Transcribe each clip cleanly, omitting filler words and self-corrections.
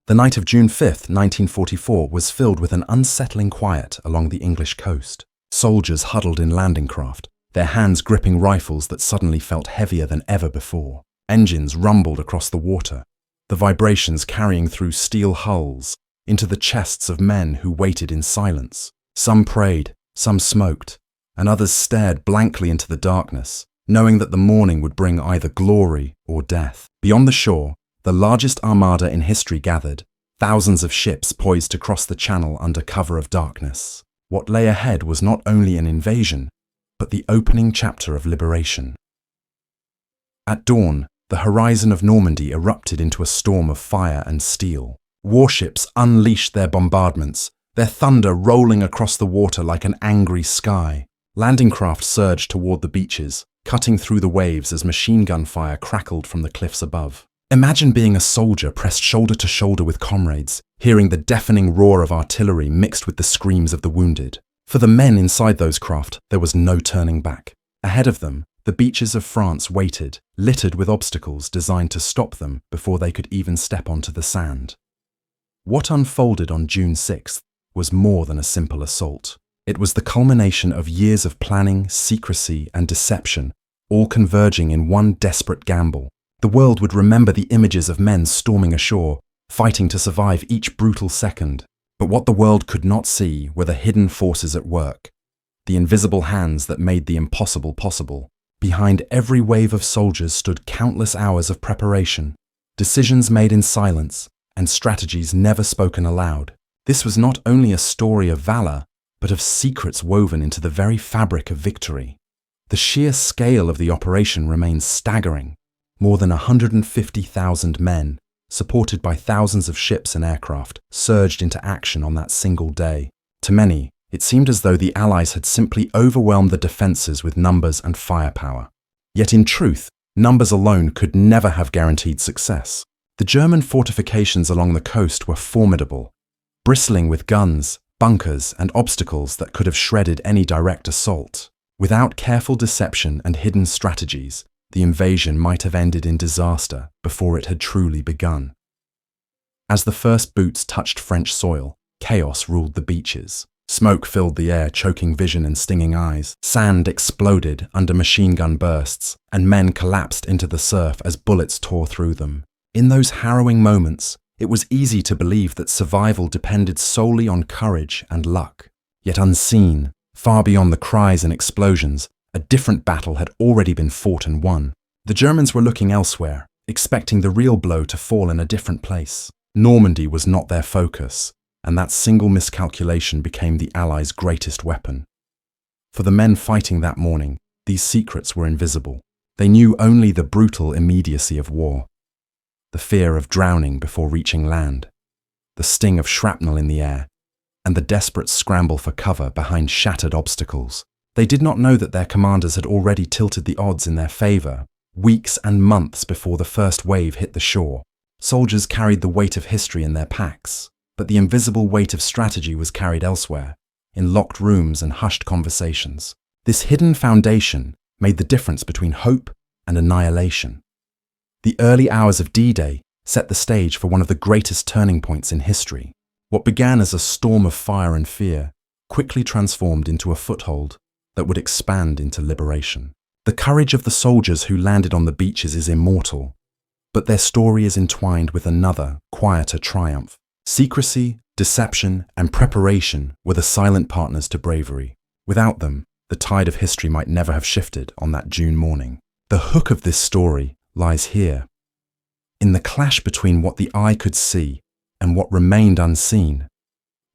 The night of June 5, 1944 was filled with an unsettling quiet along the English coast. Soldiers huddled in landing craft, their hands gripping rifles that suddenly felt heavier than ever before. Engines rumbled across the water, the vibrations carrying through steel hulls into the chests of men who waited in silence. Some prayed, some smoked, and others stared blankly into the darkness, knowing that the morning would bring either glory or death. Beyond the shore, the largest armada in history gathered, thousands of ships poised to cross the channel under cover of darkness. What lay ahead was not only an invasion, but the opening chapter of liberation. At dawn, the horizon of Normandy erupted into a storm of fire and steel. Warships unleashed their bombardments, their thunder rolling across the water like an angry sky. Landing craft surged toward the beaches, cutting through the waves as machine gun fire crackled from the cliffs above. Imagine being a soldier pressed shoulder to shoulder with comrades, hearing the deafening roar of artillery mixed with the screams of the wounded. For the men inside those craft, there was no turning back. Ahead of them, the beaches of France waited, littered with obstacles designed to stop them before they could even step onto the sand. What unfolded on June 6th was more than a simple assault. It was the culmination of years of planning, secrecy, and deception, all converging in one desperate gamble. The world would remember the images of men storming ashore, fighting to survive each brutal second. But what the world could not see were the hidden forces at work, the invisible hands that made the impossible possible. Behind every wave of soldiers stood countless hours of preparation, decisions made in silence, and strategies never spoken aloud. This was not only a story of valor, but of secrets woven into the very fabric of victory. The sheer scale of the operation remains staggering. More than 150,000 men, supported by thousands of ships and aircraft, surged into action on that single day. To many, it seemed as though the Allies had simply overwhelmed the defenses with numbers and firepower. Yet in truth, numbers alone could never have guaranteed success. The German fortifications along the coast were formidable, bristling with guns, bunkers, and obstacles that could have shredded any direct assault. Without careful deception and hidden strategies, the invasion might have ended in disaster before it had truly begun. As the first boots touched French soil, chaos ruled the beaches. Smoke filled the air, choking vision and stinging eyes. Sand exploded under machine gun bursts, and men collapsed into the surf as bullets tore through them. In those harrowing moments, it was easy to believe that survival depended solely on courage and luck. Yet unseen, far beyond the cries and explosions, a different battle had already been fought and won. The Germans were looking elsewhere, expecting the real blow to fall in a different place. Normandy was not their focus, and that single miscalculation became the Allies' greatest weapon. For the men fighting that morning, these secrets were invisible. They knew only the brutal immediacy of war, the fear of drowning before reaching land, the sting of shrapnel in the air, and the desperate scramble for cover behind shattered obstacles. They did not know that their commanders had already tilted the odds in their favor, weeks and months before the first wave hit the shore. Soldiers carried the weight of history in their packs, but the invisible weight of strategy was carried elsewhere, in locked rooms and hushed conversations. This hidden foundation made the difference between hope and annihilation. The early hours of D-Day set the stage for one of the greatest turning points in history. What began as a storm of fire and fear quickly transformed into a foothold that would expand into liberation. The courage of the soldiers who landed on the beaches is immortal, but their story is entwined with another, quieter triumph. Secrecy, deception, and preparation were the silent partners to bravery. Without them, the tide of history might never have shifted on that June morning. The hook of this story lies here, in the clash between what the eye could see and what remained unseen.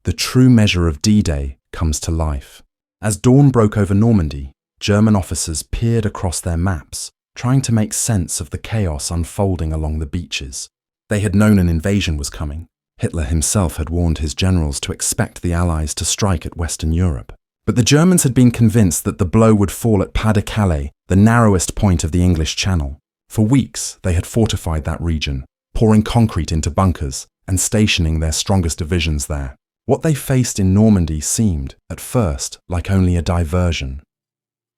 The true measure of D-Day comes to life. As dawn broke over Normandy, German officers peered across their maps, trying to make sense of the chaos unfolding along the beaches. They had known an invasion was coming. Hitler himself had warned his generals to expect the Allies to strike at Western Europe. But the Germans had been convinced that the blow would fall at Pas-de-Calais, the narrowest point of the English Channel. For weeks, they had fortified that region, pouring concrete into bunkers and stationing their strongest divisions there. What they faced in Normandy seemed, at first, like only a diversion.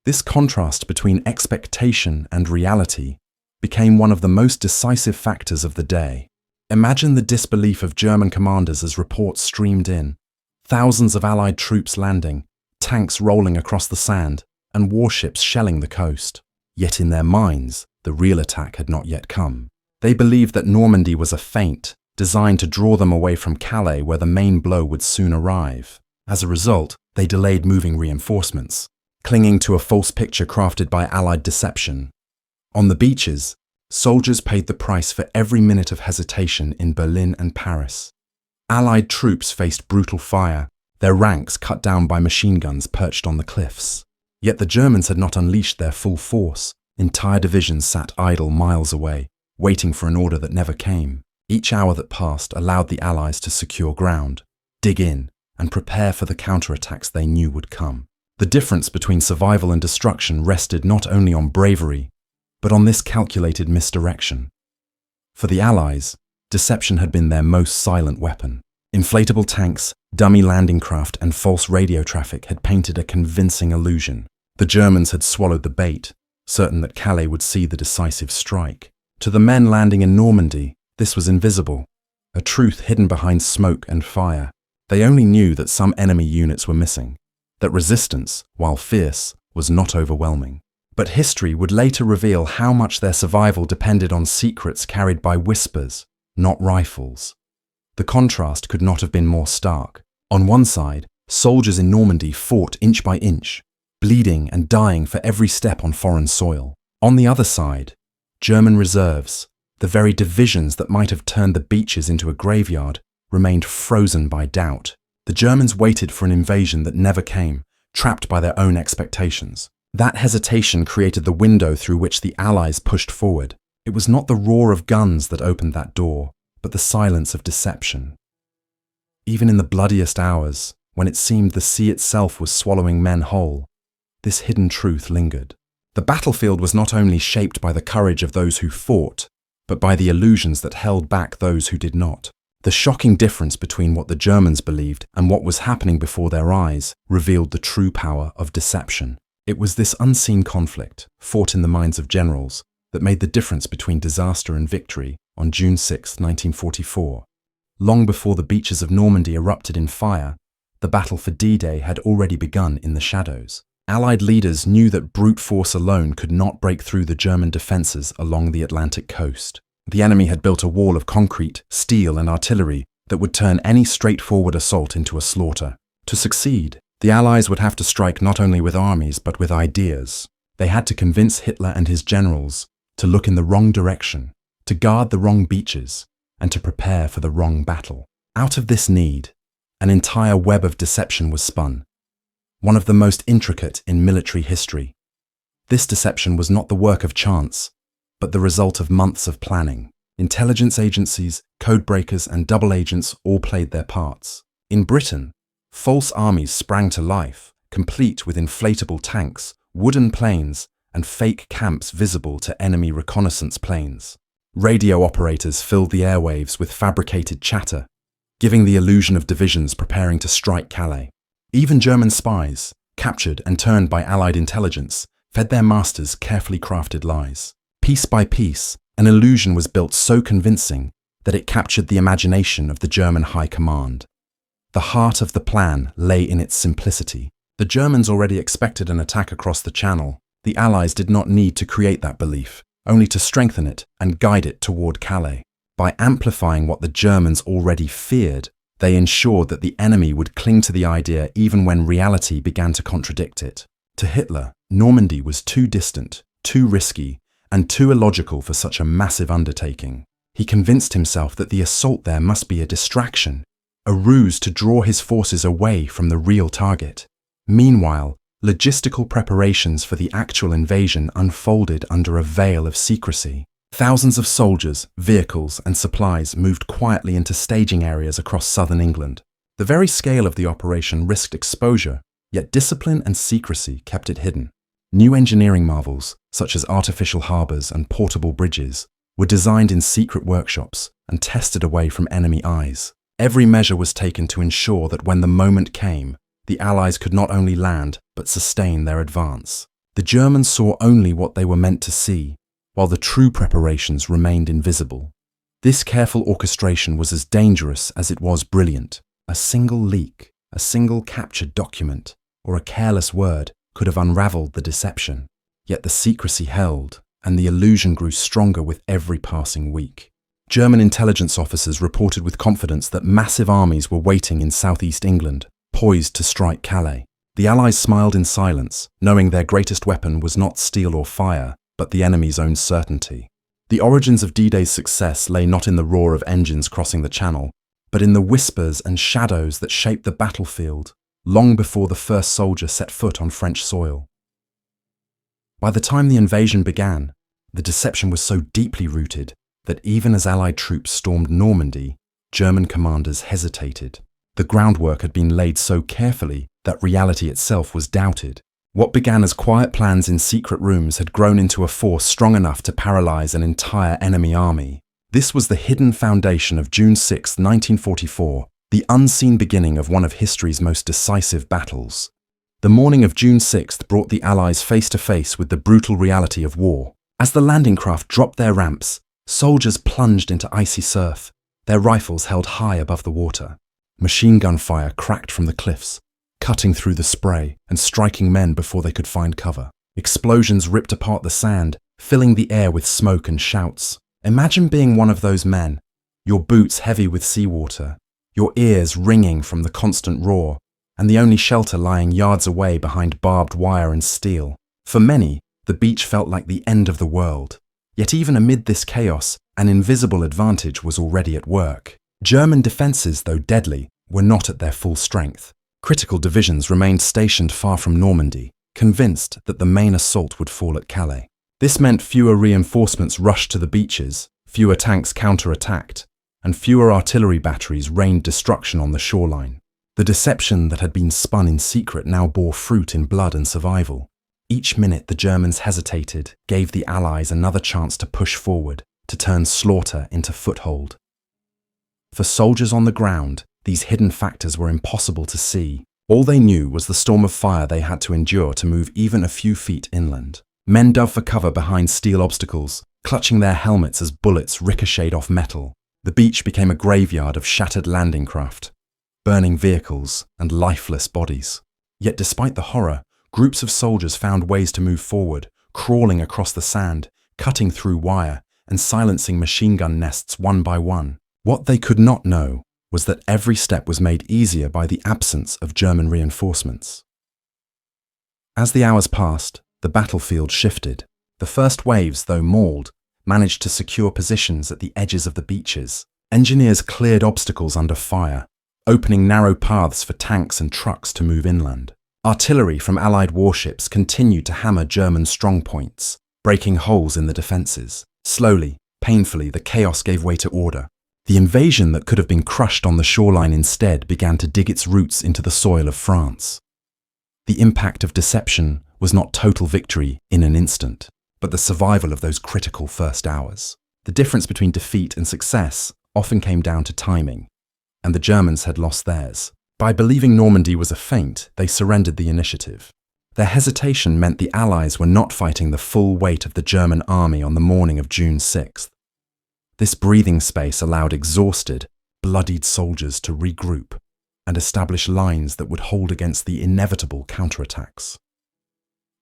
This contrast between expectation and reality became one of the most decisive factors of the day. Imagine the disbelief of German commanders as reports streamed in. Thousands of Allied troops landing, tanks rolling across the sand, and warships shelling the coast. Yet in their minds, the real attack had not yet come. They believed that Normandy was a feint, designed to draw them away from Calais where the main blow would soon arrive. As a result, they delayed moving reinforcements, clinging to a false picture crafted by Allied deception. On the beaches, soldiers paid the price for every minute of hesitation in Berlin and Paris. Allied troops faced brutal fire, their ranks cut down by machine guns perched on the cliffs. Yet the Germans had not unleashed their full force. Entire divisions sat idle miles away, waiting for an order that never came. Each hour that passed allowed the Allies to secure ground, dig in, and prepare for the counterattacks they knew would come. The difference between survival and destruction rested not only on bravery, but on this calculated misdirection. For the Allies, deception had been their most silent weapon. Inflatable tanks, dummy landing craft, and false radio traffic had painted a convincing illusion. The Germans had swallowed the bait, certain that Calais would see the decisive strike. To the men landing in Normandy, this was invisible, a truth hidden behind smoke and fire. They only knew that some enemy units were missing, that resistance, while fierce, was not overwhelming. But history would later reveal how much their survival depended on secrets carried by whispers, not rifles. The contrast could not have been more stark. On one side, soldiers in Normandy fought inch by inch, bleeding and dying for every step on foreign soil. On the other side, German reserves, the very divisions that might have turned the beaches into a graveyard, remained frozen by doubt. The Germans waited for an invasion that never came, trapped by their own expectations. That hesitation created the window through which the Allies pushed forward. It was not the roar of guns that opened that door, but the silence of deception. Even in the bloodiest hours, when it seemed the sea itself was swallowing men whole, this hidden truth lingered. The battlefield was not only shaped by the courage of those who fought, but by the illusions that held back those who did not. The shocking difference between what the Germans believed and what was happening before their eyes revealed the true power of deception. It was this unseen conflict, fought in the minds of generals, that made the difference between disaster and victory on June 6, 1944. Long before the beaches of Normandy erupted in fire, the battle for D-Day had already begun in the shadows. Allied leaders knew that brute force alone could not break through the German defences along the Atlantic coast. The enemy had built a wall of concrete, steel and artillery that would turn any straightforward assault into a slaughter. To succeed, the Allies would have to strike not only with armies but with ideas. They had to convince Hitler and his generals to look in the wrong direction, to guard the wrong beaches, and to prepare for the wrong battle. Out of this need, an entire web of deception was spun, one of the most intricate in military history. This deception was not the work of chance, but the result of months of planning. Intelligence agencies, codebreakers, and double agents all played their parts. In Britain, false armies sprang to life, complete with inflatable tanks, wooden planes, and fake camps visible to enemy reconnaissance planes. Radio operators filled the airwaves with fabricated chatter, giving the illusion of divisions preparing to strike Calais. Even German spies, captured and turned by Allied intelligence, fed their masters carefully crafted lies. Piece by piece, an illusion was built so convincing that it captured the imagination of the German high command. The heart of the plan lay in its simplicity. The Germans already expected an attack across the Channel. The Allies did not need to create that belief, only to strengthen it and guide it toward Calais. By amplifying what the Germans already feared, they ensured that the enemy would cling to the idea even when reality began to contradict it. To Hitler, Normandy was too distant, too risky, and too illogical for such a massive undertaking. He convinced himself that the assault there must be a distraction, a ruse to draw his forces away from the real target. Meanwhile, logistical preparations for the actual invasion unfolded under a veil of secrecy. Thousands of soldiers, vehicles, and supplies moved quietly into staging areas across southern England. The very scale of the operation risked exposure, yet discipline and secrecy kept it hidden. New engineering marvels, such as artificial harbours and portable bridges, were designed in secret workshops and tested away from enemy eyes. Every measure was taken to ensure that when the moment came, the Allies could not only land but sustain their advance. The Germans saw only what they were meant to see, while the true preparations remained invisible. This careful orchestration was as dangerous as it was brilliant. A single leak, a single captured document, or a careless word could have unraveled the deception. Yet the secrecy held, and the illusion grew stronger with every passing week. German intelligence officers reported with confidence that massive armies were waiting in southeast England, poised to strike Calais. The Allies smiled in silence, knowing their greatest weapon was not steel or fire, but the enemy's own certainty. The origins of D-Day's success lay not in the roar of engines crossing the Channel, but in the whispers and shadows that shaped the battlefield long before the first soldier set foot on French soil. By the time the invasion began, the deception was so deeply rooted that even as Allied troops stormed Normandy, German commanders hesitated. The groundwork had been laid so carefully that reality itself was doubted. What began as quiet plans in secret rooms had grown into a force strong enough to paralyze an entire enemy army. This was the hidden foundation of June 6, 1944, the unseen beginning of one of history's most decisive battles. The morning of June 6th brought the Allies face to face with the brutal reality of war. As the landing craft dropped their ramps, soldiers plunged into icy surf, their rifles held high above the water. Machine gun fire cracked from the cliffs, cutting through the spray and striking men before they could find cover. Explosions ripped apart the sand, filling the air with smoke and shouts. Imagine being one of those men, your boots heavy with seawater, your ears ringing from the constant roar, and the only shelter lying yards away behind barbed wire and steel. For many, the beach felt like the end of the world. Yet even amid this chaos, an invisible advantage was already at work. German defences, though deadly, were not at their full strength. Critical divisions remained stationed far from Normandy, convinced that the main assault would fall at Calais. This meant fewer reinforcements rushed to the beaches, fewer tanks counter-attacked, and fewer artillery batteries rained destruction on the shoreline. The deception that had been spun in secret now bore fruit in blood and survival. Each minute the Germans hesitated gave the Allies another chance to push forward, to turn slaughter into foothold. For soldiers on the ground, these hidden factors were impossible to see. All they knew was the storm of fire they had to endure to move even a few feet inland. Men dove for cover behind steel obstacles, clutching their helmets as bullets ricocheted off metal. The beach became a graveyard of shattered landing craft, burning vehicles, and lifeless bodies. Yet despite the horror, groups of soldiers found ways to move forward, crawling across the sand, cutting through wire, and silencing machine gun nests one by one. What they could not know was that every step was made easier by the absence of German reinforcements. As the hours passed, the battlefield shifted. The first waves, though mauled, managed to secure positions at the edges of the beaches. Engineers cleared obstacles under fire, opening narrow paths for tanks and trucks to move inland. Artillery from Allied warships continued to hammer German strongpoints, breaking holes in the defences. Slowly, painfully, the chaos gave way to order. The invasion that could have been crushed on the shoreline instead began to dig its roots into the soil of France. The impact of deception was not total victory in an instant, but the survival of those critical first hours. The difference between defeat and success often came down to timing, and the Germans had lost theirs. By believing Normandy was a feint, they surrendered the initiative. Their hesitation meant the Allies were not fighting the full weight of the German army on the morning of June 6th. This breathing space allowed exhausted, bloodied soldiers to regroup and establish lines that would hold against the inevitable counterattacks.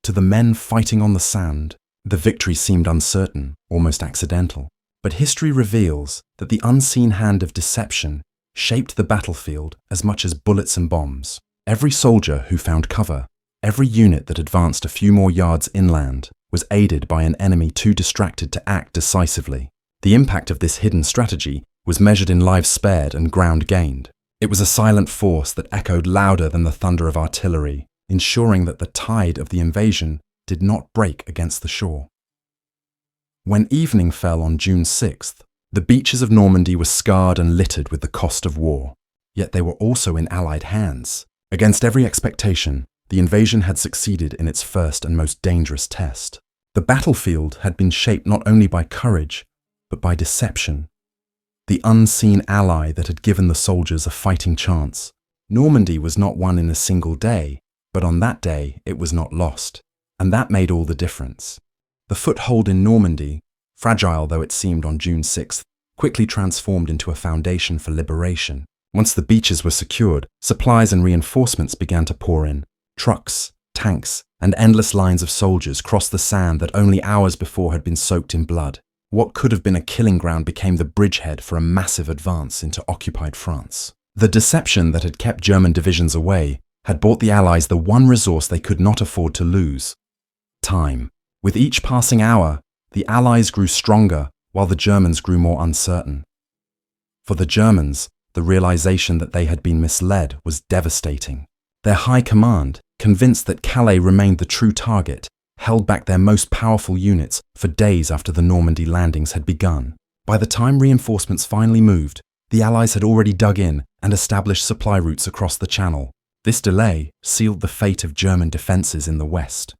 To the men fighting on the sand, the victory seemed uncertain, almost accidental. But history reveals that the unseen hand of deception shaped the battlefield as much as bullets and bombs. Every soldier who found cover, every unit that advanced a few more yards inland, was aided by an enemy too distracted to act decisively. The impact of this hidden strategy was measured in lives spared and ground gained. It was a silent force that echoed louder than the thunder of artillery, ensuring that the tide of the invasion did not break against the shore. When evening fell on June 6th, the beaches of Normandy were scarred and littered with the cost of war. Yet they were also in Allied hands. Against every expectation, the invasion had succeeded in its first and most dangerous test. The battlefield had been shaped not only by courage, but by deception. The unseen ally that had given the soldiers a fighting chance. Normandy was not won in a single day, but on that day it was not lost. And that made all the difference. The foothold in Normandy, fragile though it seemed on June 6th, quickly transformed into a foundation for liberation. Once the beaches were secured, supplies and reinforcements began to pour in. Trucks, tanks, and endless lines of soldiers crossed the sand that only hours before had been soaked in blood. What could have been a killing ground became the bridgehead for a massive advance into occupied France. The deception that had kept German divisions away had bought the Allies the one resource they could not afford to lose: time. With each passing hour, the Allies grew stronger while the Germans grew more uncertain. For the Germans, the realization that they had been misled was devastating. Their high command, convinced that Calais remained the true target, held back their most powerful units for days after the Normandy landings had begun. By the time reinforcements finally moved, the Allies had already dug in and established supply routes across the Channel. This delay sealed the fate of German defences in the west.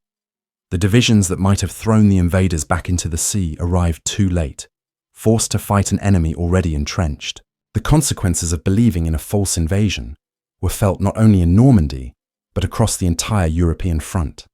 The divisions that might have thrown the invaders back into the sea arrived too late, forced to fight an enemy already entrenched. The consequences of believing in a false invasion were felt not only in Normandy, but across the entire European front.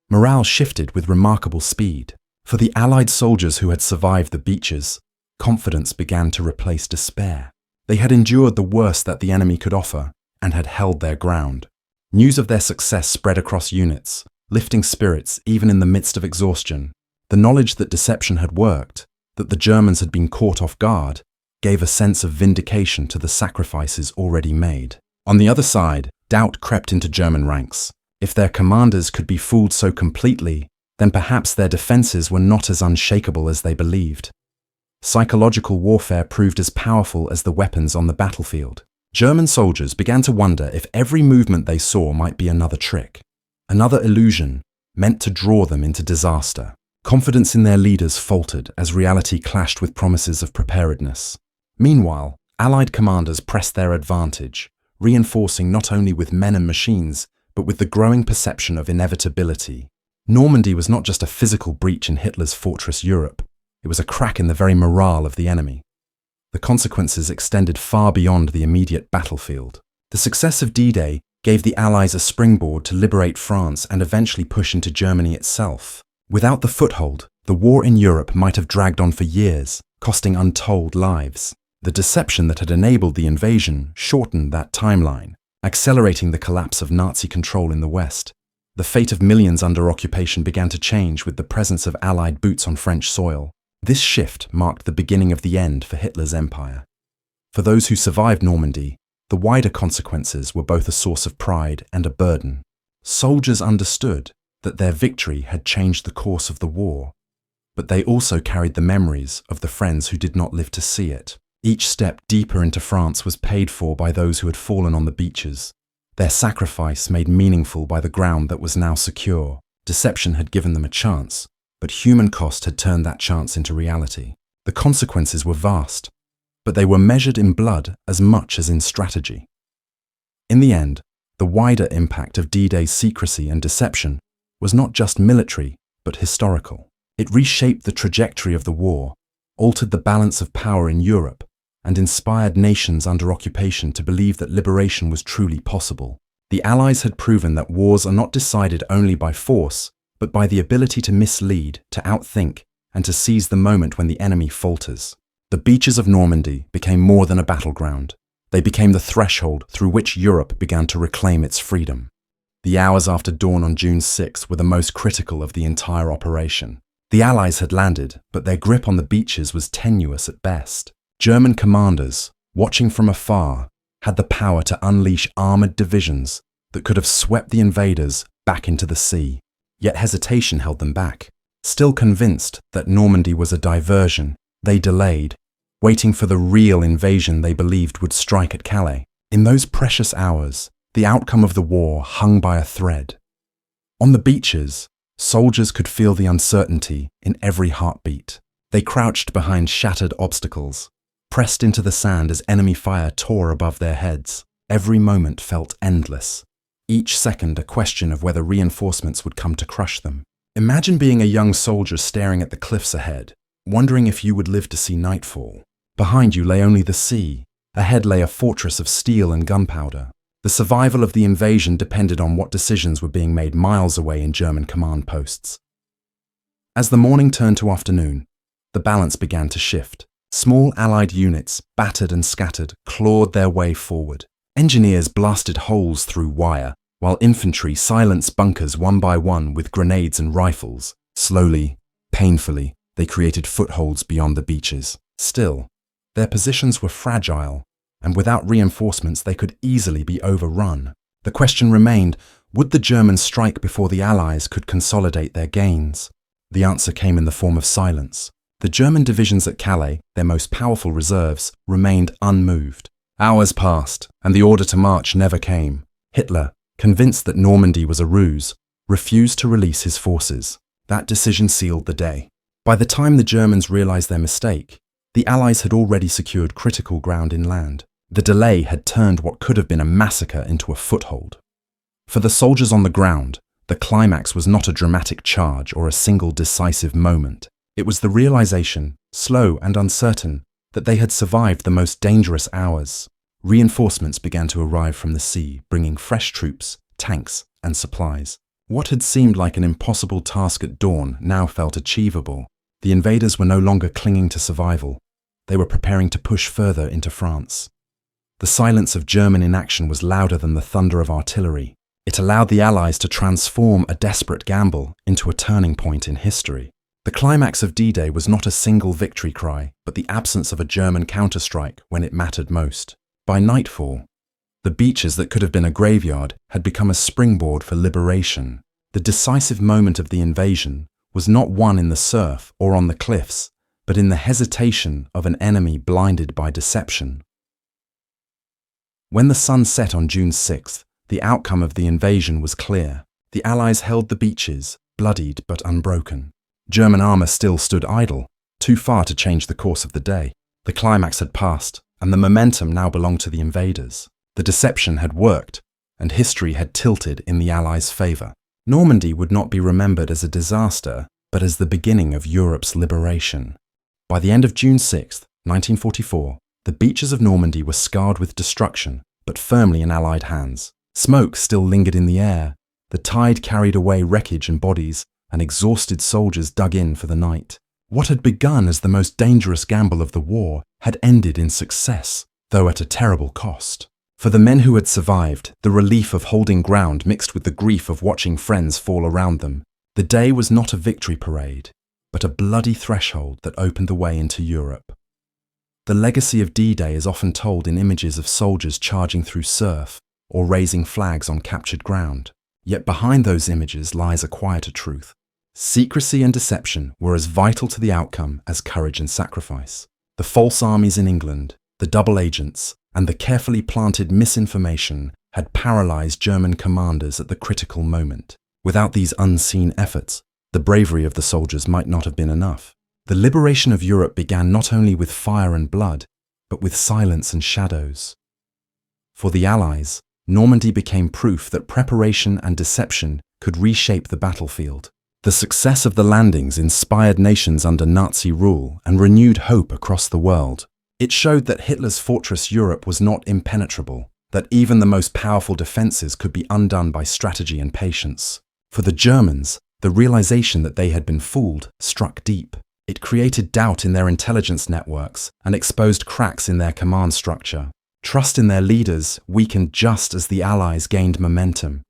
Morale shifted with remarkable speed. For the Allied soldiers who had survived the beaches, confidence began to replace despair. They had endured the worst that the enemy could offer and had held their ground. News of their success spread across units, lifting spirits even in the midst of exhaustion. The knowledge that deception had worked, that the Germans had been caught off guard, gave a sense of vindication to the sacrifices already made. On the other side, doubt crept into German ranks. If their commanders could be fooled so completely, then perhaps their defences were not as unshakable as they believed. Psychological warfare proved as powerful as the weapons on the battlefield. German soldiers began to wonder if every movement they saw might be another trick, another illusion meant to draw them into disaster. Confidence in their leaders faltered as reality clashed with promises of preparedness. Meanwhile, Allied commanders pressed their advantage, reinforcing not only with men and machines, but with the growing perception of inevitability. Normandy was not just a physical breach in Hitler's fortress Europe, it was a crack in the very morale of the enemy. The consequences extended far beyond the immediate battlefield. The success of D-Day gave the Allies a springboard to liberate France and eventually push into Germany itself. Without the foothold, the war in Europe might have dragged on for years, costing untold lives. The deception that had enabled the invasion shortened that timeline, accelerating the collapse of Nazi control in the West. The fate of millions under occupation began to change with the presence of Allied boots on French soil. This shift marked the beginning of the end for Hitler's empire. For those who survived Normandy, the wider consequences were both a source of pride and a burden. Soldiers understood that their victory had changed the course of the war, but they also carried the memories of the friends who did not live to see it. Each step deeper into France was paid for by those who had fallen on the beaches, their sacrifice made meaningful by the ground that was now secure. Deception had given them a chance, but human cost had turned that chance into reality. The consequences were vast, but they were measured in blood as much as in strategy. In the end, the wider impact of D-Day's secrecy and deception was not just military, but historical. It reshaped the trajectory of the war, altered the balance of power in Europe, and inspired nations under occupation to believe that liberation was truly possible. The Allies had proven that wars are not decided only by force, but by the ability to mislead, to outthink, and to seize the moment when the enemy falters. The beaches of Normandy became more than a battleground. They became the threshold through which Europe began to reclaim its freedom. The hours after dawn on June 6 were the most critical of the entire operation. The Allies had landed, but their grip on the beaches was tenuous at best. German commanders, watching from afar, had the power to unleash armoured divisions that could have swept the invaders back into the sea. Yet hesitation held them back. Still convinced that Normandy was a diversion, they delayed, waiting for the real invasion they believed would strike at Calais. In those precious hours, the outcome of the war hung by a thread. On the beaches, soldiers could feel the uncertainty in every heartbeat. They crouched behind shattered obstacles, pressed into the sand as enemy fire tore above their heads. Every moment felt endless, each second a question of whether reinforcements would come to crush them. Imagine being a young soldier staring at the cliffs ahead, wondering if you would live to see nightfall. Behind you lay only the sea. Ahead lay a fortress of steel and gunpowder. The survival of the invasion depended on what decisions were being made miles away in German command posts. As the morning turned to afternoon, the balance began to shift. Small Allied units, battered and scattered, clawed their way forward. Engineers blasted holes through wire, while infantry silenced bunkers one by one with grenades and rifles. Slowly, painfully, they created footholds beyond the beaches. Still, their positions were fragile, and without reinforcements they could easily be overrun. The question remained, would the Germans strike before the Allies could consolidate their gains? The answer came in the form of silence. The German divisions at Calais, their most powerful reserves, remained unmoved. Hours passed, and the order to march never came. Hitler, convinced that Normandy was a ruse, refused to release his forces. That decision sealed the day. By the time the Germans realized their mistake, the Allies had already secured critical ground inland. The delay had turned what could have been a massacre into a foothold. For the soldiers on the ground, the climax was not a dramatic charge or a single decisive moment. It was the realization, slow and uncertain, that they had survived the most dangerous hours. Reinforcements began to arrive from the sea, bringing fresh troops, tanks, and supplies. What had seemed like an impossible task at dawn now felt achievable. The invaders were no longer clinging to survival. They were preparing to push further into France. The silence of German inaction was louder than the thunder of artillery. It allowed the Allies to transform a desperate gamble into a turning point in history. The climax of D-Day was not a single victory cry, but the absence of a German counterstrike when it mattered most. By nightfall, the beaches that could have been a graveyard had become a springboard for liberation. The decisive moment of the invasion was not won in the surf or on the cliffs, but in the hesitation of an enemy blinded by deception. When the sun set on June 6th, the outcome of the invasion was clear. The Allies held the beaches, bloodied but unbroken. German armour still stood idle, too far to change the course of the day. The climax had passed, and the momentum now belonged to the invaders. The deception had worked, and history had tilted in the Allies' favour. Normandy would not be remembered as a disaster, but as the beginning of Europe's liberation. By the end of June 6, 1944, the beaches of Normandy were scarred with destruction, but firmly in Allied hands. Smoke still lingered in the air. The tide carried away wreckage and bodies, and exhausted soldiers dug in for the night. What had begun as the most dangerous gamble of the war had ended in success, though at a terrible cost. For the men who had survived, the relief of holding ground mixed with the grief of watching friends fall around them. The day was not a victory parade, but a bloody threshold that opened the way into Europe. The legacy of D-Day is often told in images of soldiers charging through surf or raising flags on captured ground. Yet behind those images lies a quieter truth. Secrecy and deception were as vital to the outcome as courage and sacrifice. The false armies in England, the double agents, and the carefully planted misinformation had paralyzed German commanders at the critical moment. Without these unseen efforts, the bravery of the soldiers might not have been enough. The liberation of Europe began not only with fire and blood, but with silence and shadows. For the Allies, Normandy became proof that preparation and deception could reshape the battlefield. The success of the landings inspired nations under Nazi rule and renewed hope across the world. It showed that Hitler's fortress Europe was not impenetrable, that even the most powerful defenses could be undone by strategy and patience. For the Germans, the realization that they had been fooled struck deep. It created doubt in their intelligence networks and exposed cracks in their command structure. Trust in their leaders weakened just as the Allies gained momentum.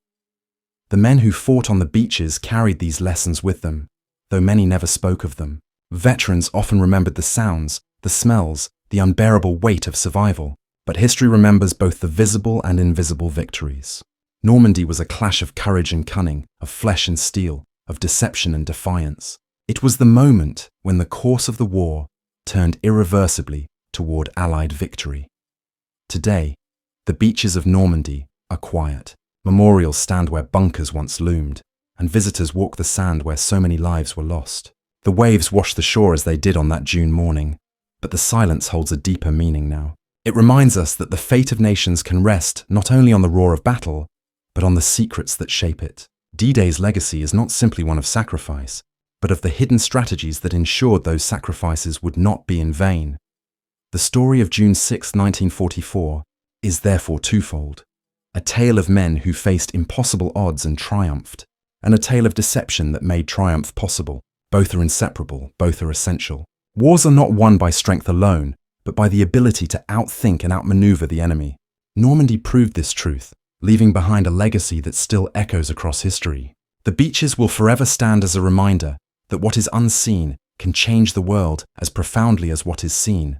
The men who fought on the beaches carried these lessons with them, though many never spoke of them. Veterans often remembered the sounds, the smells, the unbearable weight of survival, but history remembers both the visible and invisible victories. Normandy was a clash of courage and cunning, of flesh and steel, of deception and defiance. It was the moment when the course of the war turned irreversibly toward Allied victory. Today, the beaches of Normandy are quiet. Memorials stand where bunkers once loomed, and visitors walk the sand where so many lives were lost. The waves wash the shore as they did on that June morning, but the silence holds a deeper meaning now. It reminds us that the fate of nations can rest not only on the roar of battle, but on the secrets that shape it. D-Day's legacy is not simply one of sacrifice, but of the hidden strategies that ensured those sacrifices would not be in vain. The story of June 6, 1944 is therefore twofold. A tale of men who faced impossible odds and triumphed, and a tale of deception that made triumph possible. Both are inseparable, both are essential. Wars are not won by strength alone, but by the ability to outthink and outmaneuver the enemy. Normandy proved this truth, leaving behind a legacy that still echoes across history. The beaches will forever stand as a reminder that what is unseen can change the world as profoundly as what is seen.